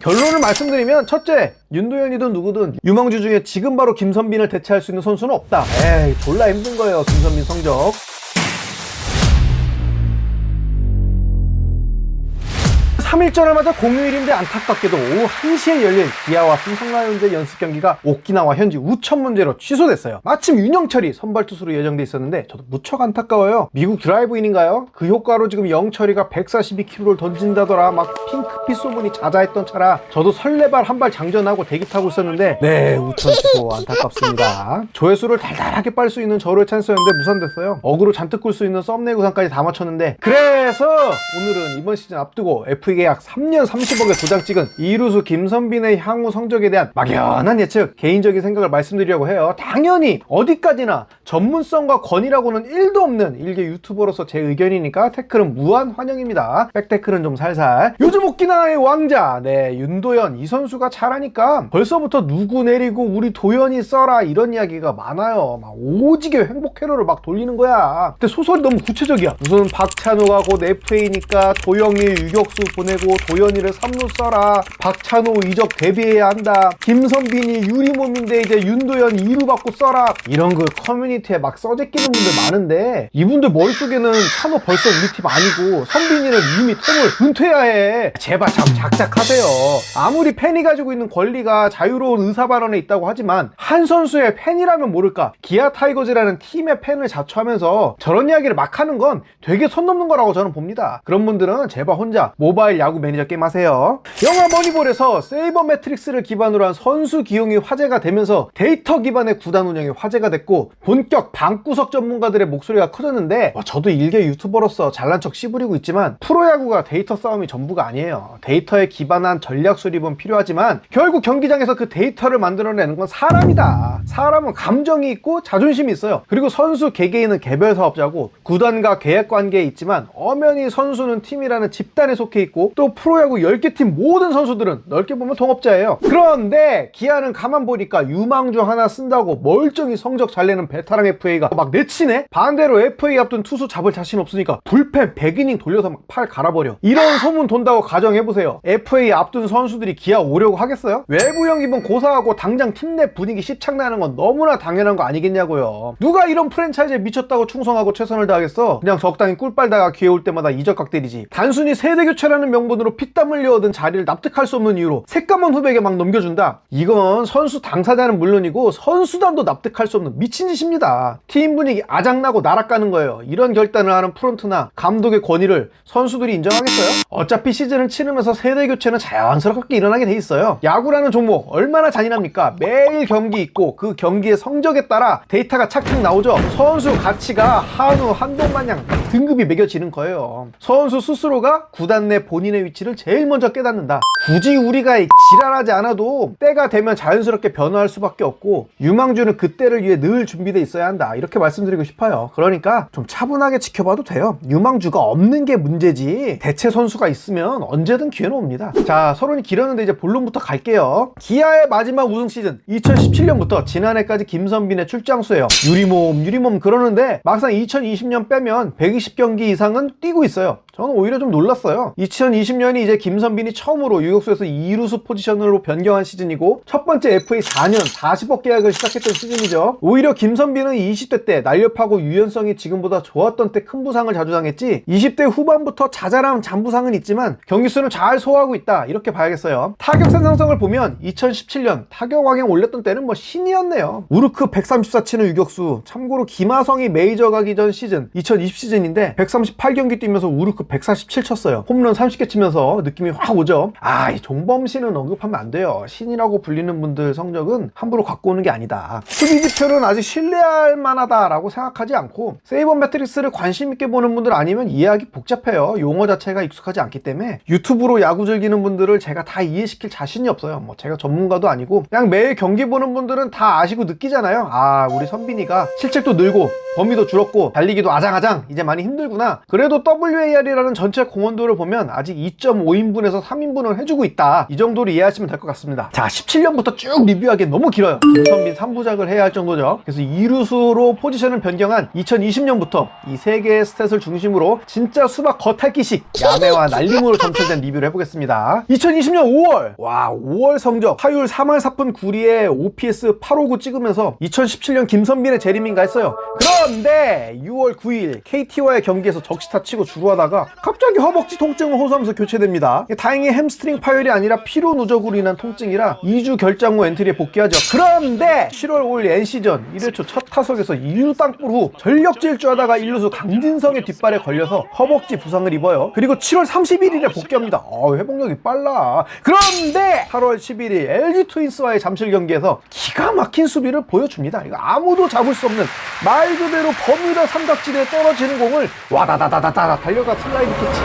결론을 말씀드리면, 첫째, 윤도현이든 누구든 유망주 중에 지금 바로 김선빈을 대체할 수 있는 선수는 없다. 에이, 졸라 힘든 거예요, 김선빈 성적. 3일전을 맞아 공휴일인데 안타깝게도 오후 1시에 열린 기아와 삼성라이온즈의 연습 경기가 오키나와 현지 우천 문제로 취소됐어요. 마침 윤영철이 선발 투수로 예정돼 있었는데 저도 무척 안타까워요. 미국 드라이브인인가요? 그 효과로 지금 영철이가 142km를 던진다더라. 막 핑크빛 소문이 자자했던 차라 저도 설레발 한 발 장전하고 대기 타고 있었는데 네, 우천 취소 안타깝습니다. 조회수를 달달하게 빨 수 있는 절호의 찬스였는데 무산됐어요. 어그로 잔뜩 끌 수 있는 썸네일 구상까지 다 맞췄는데, 그래서 오늘은 이번 시즌 앞두고 FA 계약 3년 30억에 도장 찍은 이루수 김선빈의 향후 성적에 대한 막연한 예측, 개인적인 생각을 말씀드리려고 해요. 당연히 어디까지나 전문성과 권위라고는 1도 없는 일개 유튜버로서 제 의견이니까 태클은 무한 환영입니다. 백태클은 좀 살살. 요즘 오키나와의 왕자, 네, 윤도현, 이 선수가 잘하니까 벌써부터 누구 내리고 우리 도현이 써라 이런 이야기가 많아요. 막 오지게 행복 회로를 막 돌리는 거야. 근데 소설이 너무 구체적이야. 무슨 박찬호가 곧 FA니까 도영이 유격수 보내고 도현이를 3루 써라, 박찬호 이적 대비해야 한다, 김선빈이 유리몸인데 이제 윤도현 2루 받고 써라, 이런 거 커뮤니티에 막 써제끼는 분들 많은데 이분들 머릿속에는 찬호 벌써 우리 팀 아니고 선빈이는 이미 텀을 은퇴해야 해. 제발 참 작작하세요. 아무리 팬이 가지고 있는 권리가 자유로운 의사발언에 있다고 하지만 한 선수의 팬이라면 모를까, 기아 타이거즈라는 팀의 팬을 자처하면서 저런 이야기를 막 하는 건 되게 선 넘는 거라고 저는 봅니다. 그런 분들은 제발 혼자 모바일 야구 매니저 게임 하세요. 영화 머니볼에서 세이버 매트릭스를 기반으로 한 선수 기용이 화제가 되면서 데이터 기반의 구단 운영이 화제가 됐고 본격 방구석 전문가들의 목소리가 커졌는데, 저도 일개 유튜버로서 잘난 척 씨부리고 있지만 프로야구가 데이터 싸움이 전부가 아니에요. 데이터에 기반한 전략 수립은 필요하지만 결국 경기장에서 그 데이터를 만들어내는 건 사람이다. 사람은 감정이 있고 자존심이 있어요. 그리고 선수 개개인은 개별 사업자고 구단과 계약 관계에 있지만 엄연히 선수는 팀이라는 집단에 속해 있고, 또 프로야구 10개 팀 모든 선수들은 넓게 보면 동업자예요. 그런데 기아는 가만 보니까 유망주 하나 쓴다고 멀쩡히 성적 잘 내는 베테랑 FA가 막 내치네? 반대로 FA 앞둔 투수 잡을 자신 없으니까 불펜 100이닝 돌려서 막 팔 갈아버려. 이런 소문 돈다고 가정해보세요. FA 앞둔 선수들이 기아 오려고 하겠어요? 외부형 기분 고사하고 당장 팀 내 분위기 씹창나는 건 너무나 당연한 거 아니겠냐고요. 누가 이런 프랜차이즈에 미쳤다고 충성하고 최선을 다하겠어? 그냥 적당히 꿀 빨다가 기회 올 때마다 이적각 때리지. 단순히 세대 교체라는 명분으로 피땀 흘려 얻은 자리를 납득할 수 없는 이유로 새까만 후배에게 막 넘겨준다? 이건 선수 당사자는 물론이고 선수단도 납득할 수 없는 미친 짓입니다. 팀 분위기 아작나고 날아가는 거예요. 이런 결단을 하는 프론트나 감독의 권위를 선수들이 인정하겠어요? 어차피 시즌을 치르면서 세대 교체는 자연스럽게 일어나게 돼 있어요. 야구라는 종목 얼마나 잔인합니까? 매일 경기 있고 그 경기의 성적에 따라 데이터가 착착 나오죠. 선수 가치가 한우 한동 마냥 등급이 매겨지는 거예요. 선수 스스로가 구단 내 본인의 위치를 제일 먼저 깨닫는다. 굳이 우리가 지랄하지 않아도 때가 되면 자연스럽게 변화할 수밖에 없고 유망주는 그때를 위해 늘 준비되어 있어야 한다. 이렇게 말씀드리고 싶어요. 그러니까 좀 차분하게 지켜봐도 돼요. 유망주가 없는 게 문제지 대체 선수가 있으면 언제든 기회는 옵니다. 자, 서론이 길었는데 이제 본론부터 갈게요. 기아의 마지막 우승 시즌 2017년부터 지난해까지 김선빈의 출장수예요. 유리몸 그러는데 막상 2020년 빼면 120경기 이상은 뛰고 있어요. 저는 오히려 좀 놀랐어요. 2020년이 이제 김선빈이 처음으로 유격수에서 2루수 포지션으로 변경한 시즌이고 첫 번째 FA 4년 40억 계약을 시작했던 시즌이죠. 오히려 김선빈은 20대 때 날렵하고 유연성이 지금보다 좋았던 때 큰 부상을 자주 당했지 20대 후반부터 자잘한 잔부상은 있지만 경기수는 잘 소화하고 있다, 이렇게 봐야겠어요. 타격 생산성을 보면 2017년 타격 왕행 올렸던 때는 뭐 신이었네요. 우르크 134 치는 유격수, 참고로 김하성이 메이저 가기 전 시즌 2020 시즌인데 138경기 뛰면서 우르크 147 쳤어요. 홈런 30개 치면서 느낌이 확 오죠. 이 종범신은 언급하면 안 돼요. 신이라고 불리는 분들 성적은 함부로 갖고 오는 게 아니다. 수비 지표는 아직 신뢰할 만하다라고 생각하지 않고 세이버 매트릭스를 관심 있게 보는 분들 아니면 이해하기 복잡해요. 용어 자체가 익숙하지 않기 때문에 유튜브로 야구 즐기는 분들을 제가 다 이해시킬 자신이 없어요. 뭐 제가 전문가도 아니고 그냥 매일 경기 보는 분들은 다 아시고 느끼잖아요. 우리 선빈이가 실책도 늘고 범위도 줄었고 달리기도 아장아장 이제 많이 힘들구나. 그래도 WAR이라는 전체 공헌도를 보면 아직 2.5인분에서 3인분을 해주고 해주고 있다, 이 정도로 이해하시면 될 것 같습니다. 자, 17년부터 쭉 리뷰하기엔 너무 길어요. 김선빈 3부작을 해야 할 정도죠. 그래서 2루수로 포지션을 변경한 2020년부터 이 세 개의 스탯을 중심으로 진짜 수박 겉핥기식 야매와 날림으로 점철된 리뷰를 해보겠습니다. 2020년 5월, 와, 5월 성적 타율 3할 4푼 9리에 OPS 859 찍으면서 2017년 김선빈의 재림인가 했어요. 그런데 6월 9일 KT와의 경기에서 적시타 치고 주루하다가 갑자기 허벅지 통증을 호소하면서 교체됩니다. 다행히 햄스트링 파열이 아니라 피로 누적으로 인한 통증이라 2주 결장 후 엔트리에 복귀하죠. 그런데 7월 5일 NC전 1회초 첫 타석에서 2루 땅볼 후 전력 질주하다가 1루수 강진성의 뒷발에 걸려서 허벅지 부상을 입어요. 그리고 7월 31일에 복귀합니다. 회복력이 빨라. 그런데 8월 11일 LG 트윈스와의 잠실 경기에서 기가 막힌 수비를 보여줍니다. 이거 아무도 잡을 수 없는 말 그대로 버뮤다 삼각지대에 떨어지는 공을 와다다다다다 달려가 슬라이드 캐치.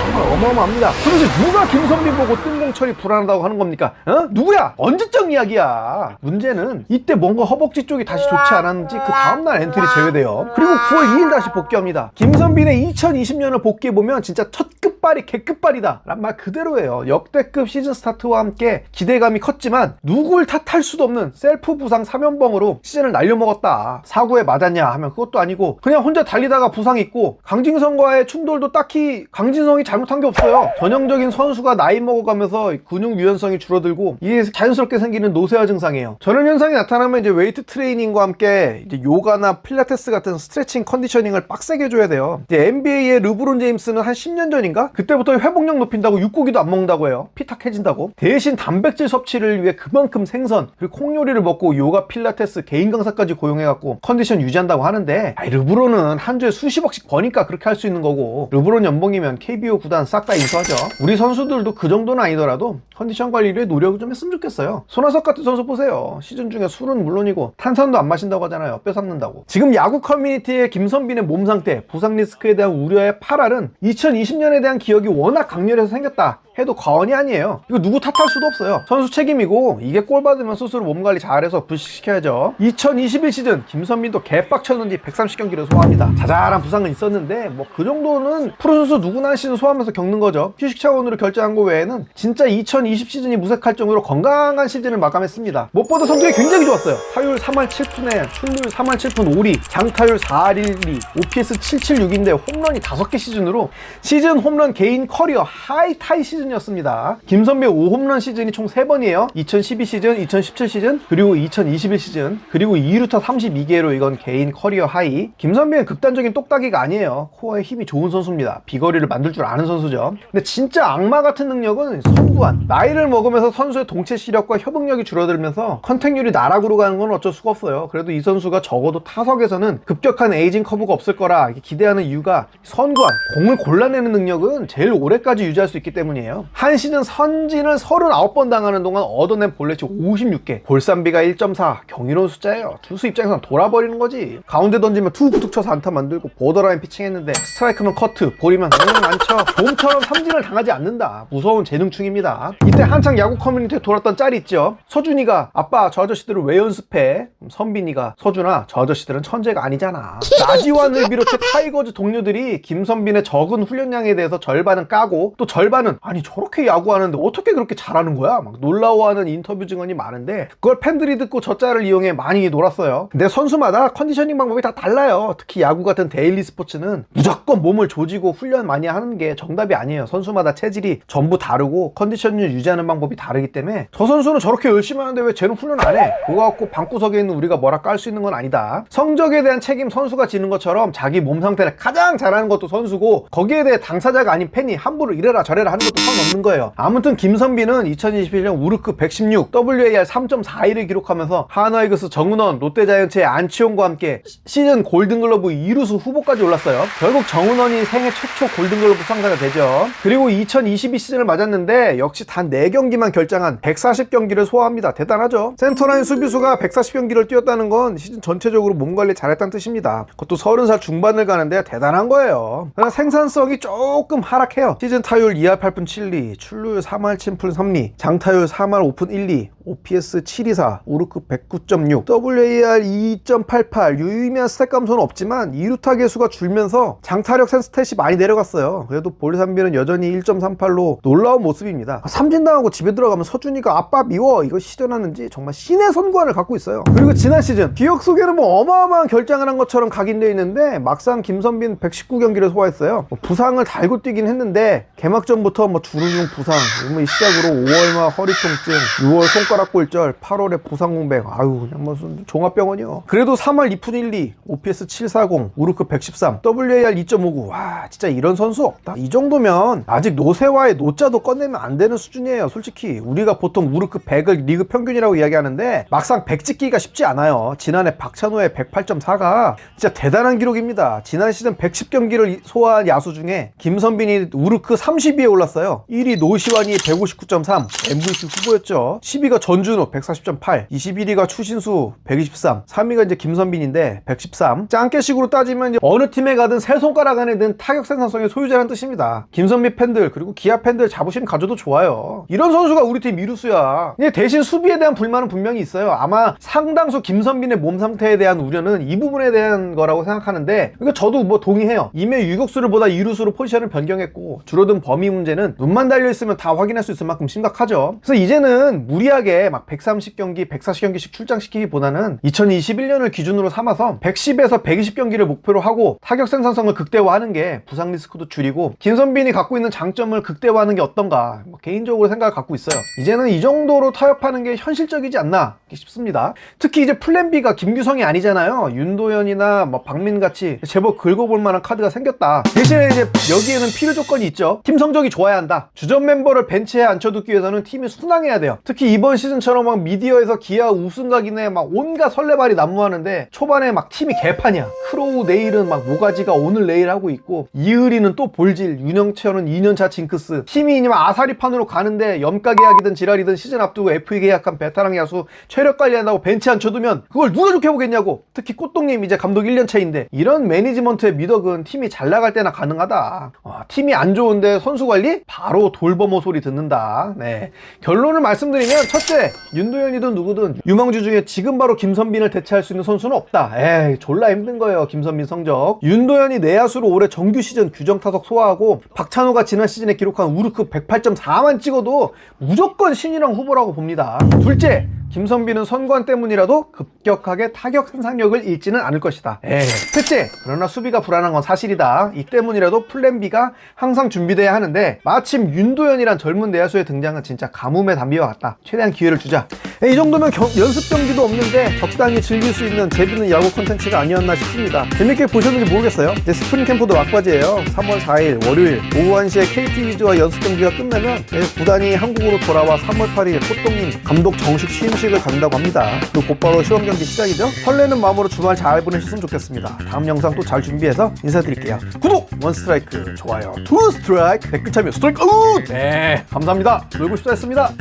정말 어마어마합니다. 그래서 누가 김선빈 보고 뜬공 처리 불안하다고 하는 겁니까? 누구야? 언제적 이야기야. 문제는 이때 뭔가 허벅지 쪽이 다시 좋지 않았는지 그 다음날 엔트리 제외돼요. 그리고 9월 2일 다시 복귀합니다. 김선빈의 2020년을 복귀해보면 진짜 첫 끝발이 개끝발이다 란 말 그대로예요. 역대급 시즌 스타트와 함께 기대감이 컸지만 누굴 탓할 수도 없는 셀프 부상 3연봉으로 시즌을 날려먹었다. 사고에 맞았냐 하면 그것도 아니고 그냥 혼자 달리다가 부상 있고, 강진성과의 충돌도 딱히 강진성이 잘못한 게 없어요. 전형적인 선수가 나이 먹어가면서 근육 유연성이 줄어들고 이게 자연스럽게 생기는 노쇠화 증상이에요. 저런 현상이 나타나면 이제 웨이트 트레이닝과 함께 이제 요가나 필라테스 같은 스트레칭 컨디셔닝을 빡세게 해줘야 돼요. 이제 NBA의 르브론 제임스는 한 10년 전인가? 그때부터 회복력 높인다고 육고기도 안 먹는다고 해요. 피탁해진다고. 대신 단백질 섭취를 위해 그만큼 생선 그리고 콩요리를 먹고 요가, 필라테스, 개인 강사까지 고용해갖고 컨디션 유지한다고 하는데, 르브론은 한 주에 수십억씩 버니까 그렇게 할 수 있는 거고, 르브론 연봉이면 KBO 구단 싹 다 인수하죠. 우리 선수들도 그 정도는 아니더라도 컨디션 관리를 위해 노력을 좀 했으면 좋겠어요. 손아섭 같은 선수 보세요. 시즌 중에 술은 물론이고 탄산도 안 마신다고 하잖아요. 뼈 삭는다고. 지금 야구 커뮤니티의 김선빈의 몸 상태, 부상 리스크에 대한 우려의 8할은 2020년에 대한 기억이 워낙 강렬해서 생겼다 해도 과언이 아니에요. 이거 누구 탓할 수도 없어요. 선수 책임이고, 이게 골 받으면 스스로 몸 관리 잘해서 불식시켜야죠. 2021 시즌 김선빈도 개빡쳤는지 130경기를 소화합니다. 자잘한 부상은 있었는데 뭐 그 정도는 프로선수 누구나 한 시즌 소화하면서 겪는 거죠. 휴식 차원으로 결정한 거 외에는 진짜 2020 시즌이 무색할 정도로 건강한 시즌을 마감했습니다. 무엇보다 성적이 굉장히 좋았어요. 타율 3할 7푼에 출루율 3할 7푼 5리, 장타율 4할 1리, OPS 776인데 홈런이 5개 시즌으로 시즌 홈런 개인 커리어 하이타이 시즌이었습니다. 김선빈 5홈런 시즌이 총 3번이에요. 2012 시즌, 2017 시즌, 그리고 2021 시즌, 그리고 2루타 32개로 이건 개인 커리어 하이. 김선빈은 극단적인 똑딱이가 아니에요. 코어에 힘이 좋은 선수입니다. 비거리를 만들 줄 아는 선수죠. 근데 진짜 악마 같은 능력은 선구안. 나이를 먹으면서 선수의 동체 시력과 협응력이 줄어들면서 컨택률이 나락으로 가는 건 어쩔 수가 없어요. 그래도 이 선수가 적어도 타석에서는 급격한 에이징 커브가 없을 거라 기대하는 이유가, 선구안, 공을 골라내는 능력은 제일 오래까지 유지할 수 있기 때문이에요. 한 시즌 선진을 39번 당하는 동안 얻어낸 볼넷이 56개, 볼산비가 1.4, 경이로운 숫자예요. 투수 입장에서는 돌아버리는 거지. 가운데 던지면 툭툭 쳐서 안타 만들고 보더라인 피칭했는데 스트라이크면 커트, 볼이면 안 쳐. 봄처럼 삼진을 당하지 않는다. 무서운 재능충입니다. 이때 한창 야구 커뮤니티에 돌았던 짤이 있죠. 서준이가 아빠 저 아저씨들을 왜 연습해? 선빈이가 서준아 저 아저씨들은 천재가 아니잖아. 나지완을 비롯해 타이거즈 동료들이 김선빈의 적은 훈련량에 대해서 절반은 까고 또 절반은 아니 저렇게 야구하는데 어떻게 그렇게 잘하는 거야? 막 놀라워하는 인터뷰 증언이 많은데, 그걸 팬들이 듣고 저 짤을 이용해 많이 놀았어요. 근데 선수마다 컨디셔닝 방법이 다 달라요. 특히 야구 같은 데일리 스포츠는 무조건 몸을 조지고 훈련 많이 하는 게 정답이 아니에요. 선수마다 체질이 전부 다르고 컨디션을 유지하는 방법이 다르기 때문에 저 선수는 저렇게 열심히 하는데 왜 쟤는 훈련 안 해? 그거 갖고 방구석에 있는 우리가 뭐라 깔 수 있는 건 아니다. 성적에 대한 책임 선수가 지는 것처럼 자기 몸 상태를 가장 잘하는 것도 선수고, 거기에 대해 당사자가 아닌 팬이 함부로 이래라 저래라 하는 것도 상관없는 거예요. 아무튼 김선빈은 2021년 우르크 116, WAR 3.41을 기록하면서 하나이글스 정은원, 롯데자이언츠의 안치홍과 함께 시즌 골든글러브 2루수 후보까지 올랐어요. 결국 정은원이 생애 최초 골든글러브 수상자가 되죠. 그리고 2022 시즌을 맞았는데 역시 단 4경기만 결장한 140경기를 소화합니다. 대단하죠. 센터라인 수비수가 140경기를 뛰었다는 건 시즌 전체적으로 몸 관리 잘했다는 뜻입니다. 그것도 30살 중반을 가는데 대단한 거예요. 그러나 생산성이 조금 하락해요. 시즌 타율 2할 8푼 7리, 출루율 3할 7푼 3리, 장타율 3할 5푼 1리, OPS 724, 우르크 109.6, WAR 2.88, 유의미한 스탯 감소는 없지만 2루 타개수가 줄면서 장타력 센 스탯이 많이 내려갔어요. 그래도 볼삼비는 여전히 1.38로 놀라운 모습입니다. 삼진당하고 집에 들어가면 서준이가 아빠 미워 이거 시전하는지 정말 신의 선구안을 갖고 있어요. 그리고 지난 시즌 기억 속에는 뭐 어마어마한 결장을 한 것처럼 각인되어 있는데 막상 김선빈 119경기를 소화했어요. 부상을 달고 뛰긴 했는데 개막전부터 주루중 부상, 시작으로 5월 말 허리 통증, 6월 손가락 골절, 8월에 부상 공백, 아유 그냥 무슨 종합병원이요. 그래도 3월 2푼 12, OPS 740, 우르크 113, WAR 2.59. 와 진짜 이런 선수 없다. 이 정도면 아직 노세화의 노자도 꺼내면 안 되는 수준이에요. 솔직히 우리가 보통 우르크 100을 리그 평균이라고 이야기하는데 막상 100 찍기가 쉽지 않아요. 지난해 박찬호의 108.4가 진짜 대단한 기록입니다. 지난 시즌 110경기를 소화한 야수 중에 김선빈이 우르크 30위에 올랐어요. 1위 노시환이 159.3, MVP 후보였죠. 10위가 전준우 140.8, 21위가 추신수 123, 3위가 이제 김선빈인데 113. 짱깨식으로 따지면 이제 어느 팀에 가든 세 손가락 안에 든 타격 생산성의 소유자라는 뜻입니다. 김선빈 팬들 그리고 기아 팬들 자부심 가져도 좋아요. 이런 선수가 우리 팀 이루수야. 대신 수비에 대한 불만은 분명히 있어요. 아마 상당수 김선빈의 몸 상태에 대한 우려는 이 부분에 대한 거라고 생각하는데 이거 저도 뭐 동의해요. 이미 유격수를 보다 이루수로 포지션을 변경했고 줄어든 범위 문제는 눈만 달려있으면 다 확인할 수 있을 만큼 심각하죠. 그래서 이제는 무리하게 막 130경기, 140경기씩 출장시키기보다는 2021년을 기준으로 삼아서 110에서 120경기를 목표로 하고 타격 생산성을 극대화하는 게 부상 리스크도 줄이고 김선빈이 갖고 있는 장점을 극대화하는 게 어떤가 개인적으로 생각을 갖고 있어요. 이제는 이 정도로 타협하는 게 현실적이지 않나 싶습니다. 특히 이제 플랜 B가 김규성이 아니잖아요. 윤도현이나 박민같이 제법 긁어볼 만한 카드가 생겼다. 대신에 이제 여기에는 필요 조건이 있죠. 팀 성적이 좋아야 한다. 주전 멤버를 벤치에 앉혀두기 위해서는 팀이 순항해야 돼요. 특히 이번 시즌처럼 막 미디어에서 기아 우승각이네 막 온갖 설레발이 난무하는데 초반에 막 팀이 개판이야. 크로우 내일은 막 모가지가 오늘 내일 하고 있고 이의리는 또 볼질, 윤영철은 2년차 징크스. 팀이 이제 아사리판으로 가는데 염가 계약이든 지랄이든 시즌 앞두고 FA 계약한 베테랑 야수 체력 관리한다고 벤치 앉혀두면 그걸 누가 좋게 보겠냐고. 특히 꽃동님 이제 감독 1년차인데 이런 매니지먼트의 미덕은 팀이 잘 나갈 때나 가능하다. 팀이 안 좋은데 선수 관리? 바로 돌범어 소리 듣는다. 네. 결론을 말씀드리면 첫째, 윤도현이든 누구든 유망주 중에 지금 바로 김선빈을 대체할 수 있는 선수는 없다. 에이 졸라 힘든 거예요. 김선빈 성적. 윤도현이 내야수로 올해 정규 시즌 규정 타석 소화하고 박찬호가 지난 시즌에 기록한 우르크 108.4만 찍어도 무조건 신인왕 후보라고 봅니다. 둘째, 김선빈은 선관 때문이라도 급격하게 타격 생산력을 잃지는 않을 것이다. 셋째, 그러나 수비가 불안한 건 사실이다. 이 때문이라도 플랜 B가 항상 준비돼야 하는데 마침 윤도현이란 젊은 내야수의 등장은 진짜 가뭄의 단비와 같다. 최대한 기회를 주자. 이 정도면 연습 경기도 없는데 적당히 즐길 수 있는 재밌는 야구 콘텐츠가 아니었나 싶습니다. 재밌게 보셨는지 모르겠어요. 이제 스프링 캠프도 막바지예요. 3월 4일 월요일 오후 1시에 KT 위즈와 연습 경기가 끝나면 구단이 한국으로 돌아와 3월 8일 꽃동님 감독 정식 취임식을 갖는다고 합니다. 그리고 곧바로 시험 경기 시작이죠. 설레는 마음으로 주말 잘 보내셨으면 좋겠습니다. 다음 영상 또 잘 준비해서 인사드릴게요. 구독! 원 스트라이크, 좋아요, 투 스트라이크, 댓글 참여 스트라이크 아웃! 네, 감사합니다. 놀고 싶다 했습니다.